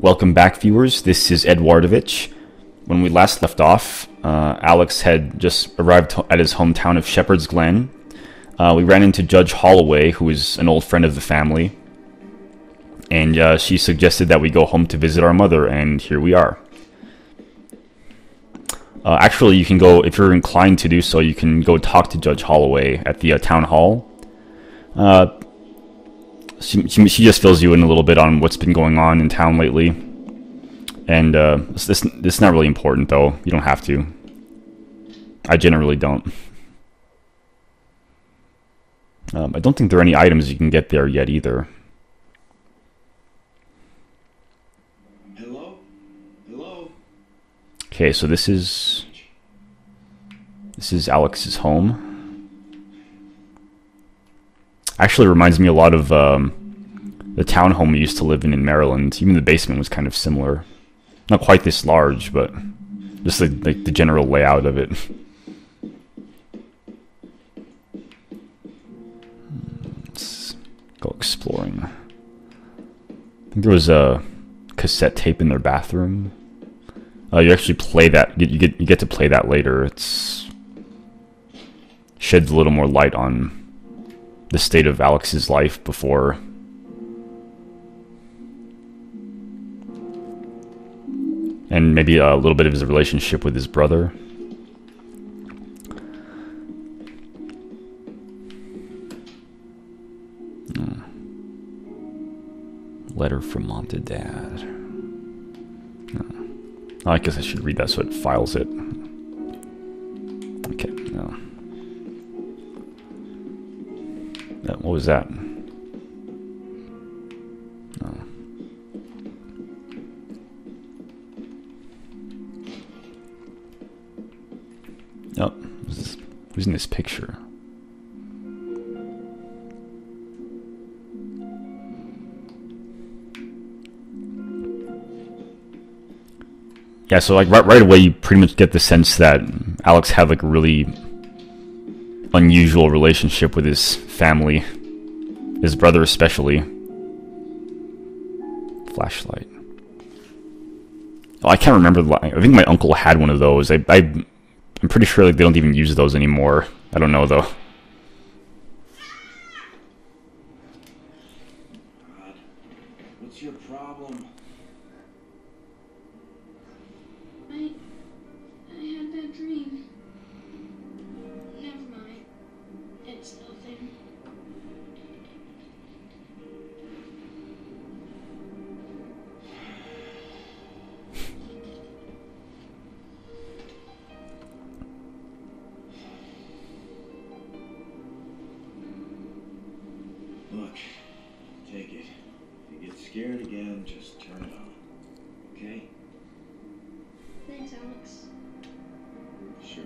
Welcome back, viewers. This is Edwardovich. When we last left off, Alex had just arrived at his hometown of Shepherd's Glen. We ran into Judge Holloway, who is an old friend of the family, and she suggested that we go home to visit our mother, and here we are. Actually, you can go, if you're inclined to do so, you can go talk to Judge Holloway at the town hall. She just fills you in a little bit on what's been going on in town lately. And this is not really important, though. You don't have to. I generally don't. I don't think there are any items you can get there yet, either. Hello? Hello? Okay, so this is Alex's home. Actually reminds me a lot of the townhome we used to live in Maryland. Even the basement was kind of similar. Not quite this large, but just like the general layout of it. Let's go exploring. I think there was a cassette tape in their bathroom. You actually play that. You get to play that later. It's sheds a little more light on the state of Alex's life before. And maybe a little bit of his relationship with his brother. Letter from Mom to Dad. Oh, I guess I should read that so it files it. Okay, no. What was that? Oh. Oh, who's in this picture? Yeah, so like right away you pretty much get the sense that Alex had like a really unusual relationship with his family, his brother especially. Flashlight. Oh, I can't remember. I think my uncle had one of those. I'm pretty sure like they don't even use those anymore. I don't know though. God, what's your problem? I had a bad dream. Never mind. It's nothing. Look, take it. If you get scared again, just turn it on. Okay? Thanks, Alex. Sure.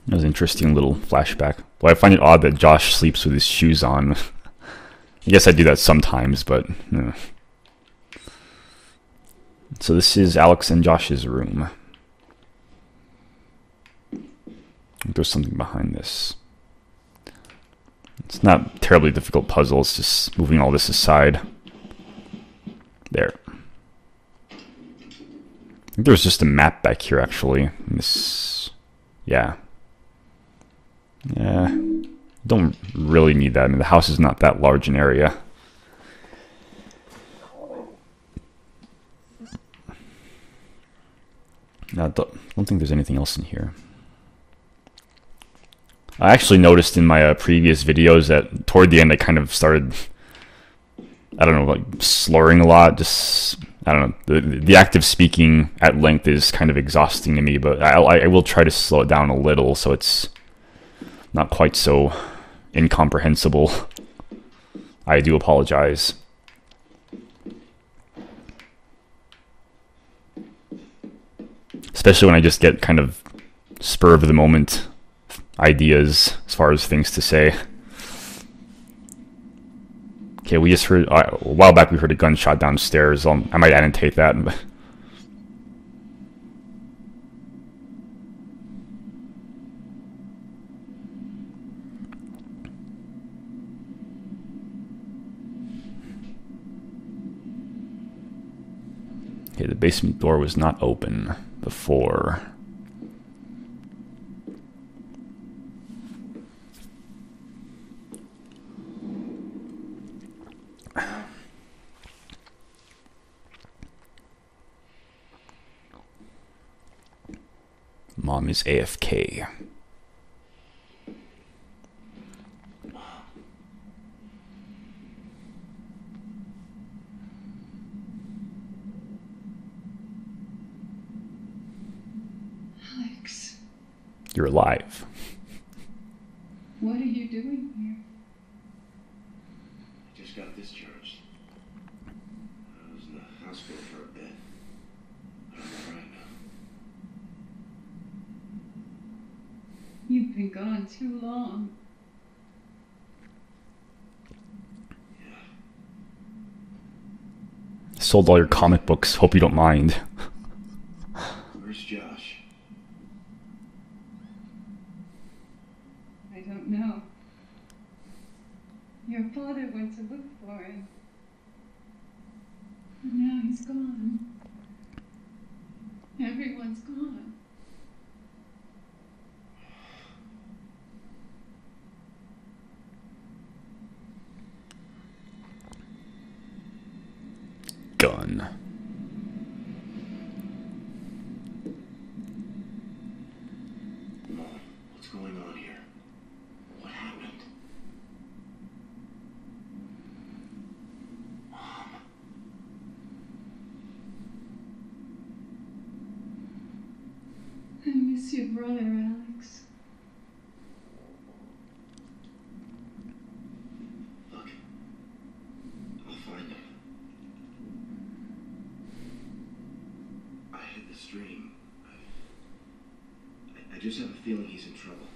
That was an interesting little flashback. Well, I find it odd that Josh sleeps with his shoes on. I guess I do that sometimes, but... So this is Alex and Josh's room. I think there's something behind this. It's not a terribly difficult puzzle, it's just moving all this aside. There. I think there's just a map back here, actually. Yeah. Yeah. Don't really need that. I mean, the house is not that large an area. No, I don't think there's anything else in here. I actually noticed in my previous videos that toward the end I kind of started, I don't know, like slurring a lot. Just, I don't know, the act of speaking at length is kind of exhausting to me, but I will try to slow it down a little so it's not quite so incomprehensible. I do apologize. Especially when I just get kind of spur of the moment ideas as far as things to say. Okay, we just heard, a while back we heard a gunshot downstairs. I might annotate that. Okay, the basement door was not open before. Mom is AFK. Alex, You're alive. what are you doing here? I just got discharged. I was in the hospital for a bit. I'm alright now. You've been gone too long. Yeah. Sold all your comic books. Hope you don't mind. Where's Josh? I don't know. Your father went to look for him. And now he's gone. Everyone's gone. Gun. Mom, what's going on here? What happened? Mom. I miss your brother, Alex. Look. I'll find him. I hit the stream. I just have a feeling he's in trouble.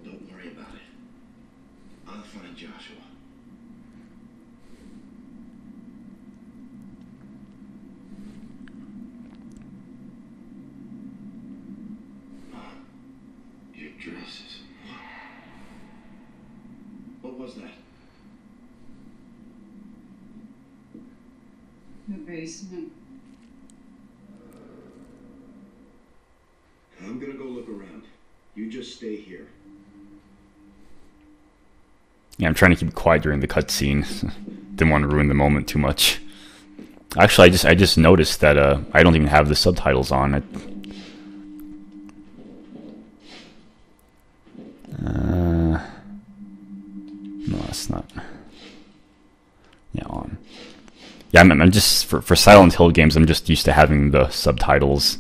Don't worry about it. I'll find Joshua. Mom, your dresses. What was that? The basement. I'm gonna go look around. You just stay here. Yeah, I'm trying to keep quiet during the cutscene. Didn't want to ruin the moment too much. Actually, I just noticed that I don't even have the subtitles on. No, that's not. Yeah, on. Yeah, I'm just for Silent Hill games. I'm just used to having the subtitles.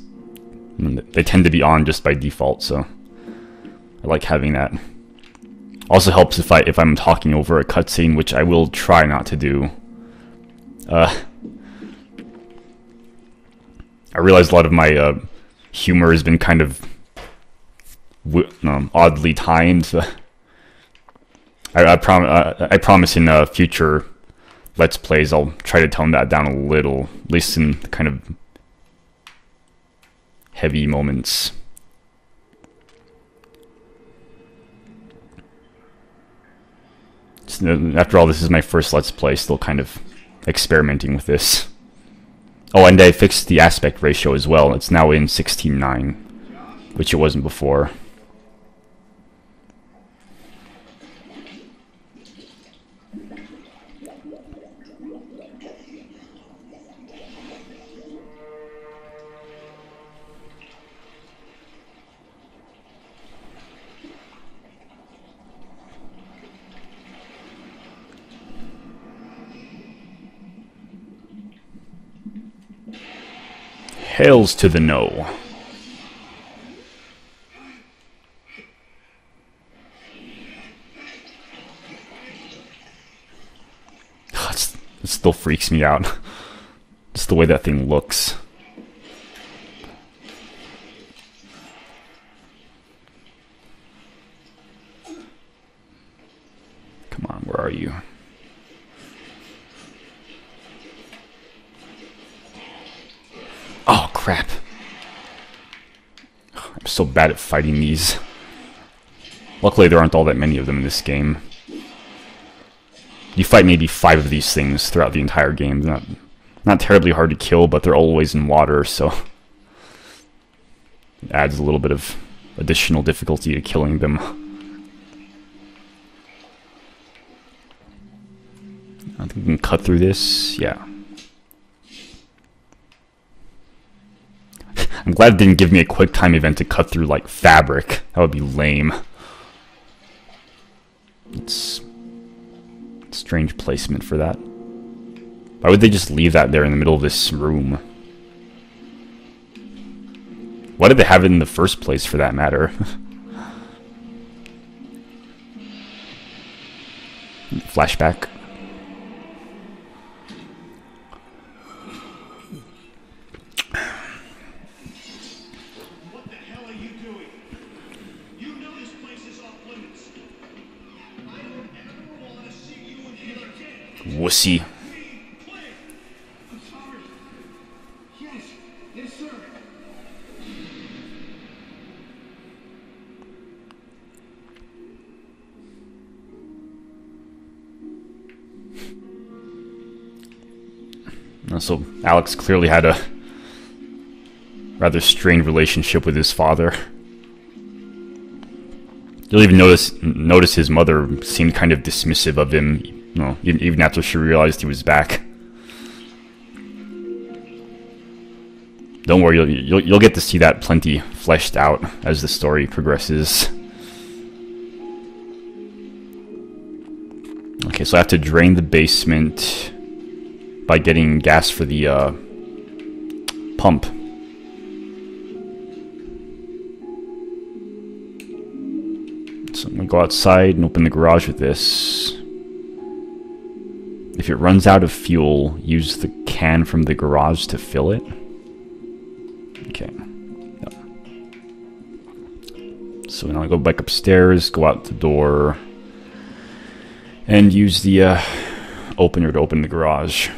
And they tend to be on just by default, so I like having that. Also helps if I'm talking over a cutscene, which I will try not to do. I realize a lot of my humor has been kind of oddly timed. So I promise in future Let's Plays I'll try to tone that down a little, at least in the kind of heavy moments. After all, this is my first Let's Play, still kind of experimenting with this. Oh, and I fixed the aspect ratio as well. It's now in 16:9, which it wasn't before. Hails to the no. It still freaks me out. Just the way that thing looks. Come on, where are you? Oh, crap. I'm so bad at fighting these. Luckily, there aren't all that many of them in this game. You fight maybe 5 of these things throughout the entire game. not terribly hard to kill, but they're always in water, so it adds a little bit of additional difficulty to killing them. I think we can cut through this. Yeah. I'm glad it didn't give me a quick time event to cut through like fabric. That would be lame. It's strange placement for that. Why would they just leave that there in the middle of this room? Why did they have it in the first place, for that matter? Flashback. What the hell are you doing? You know this place is off limits. I don't ever want to see you in here again. Wussy. I'm sorry. Yes. Yes, sir. So Alex clearly had a rather strained relationship with his father. You'll even notice his mother seemed kind of dismissive of him, you know, even after she realized he was back. Don't worry, you'll get to see that plenty fleshed out as the story progresses. Okay, so I have to drain the basement by getting gas for the pump. So I'm gonna go outside and open the garage with this. If it runs out of fuel, use the can from the garage to fill it. Okay. Yep. So now I go back upstairs, go out the door, and use the opener to open the garage.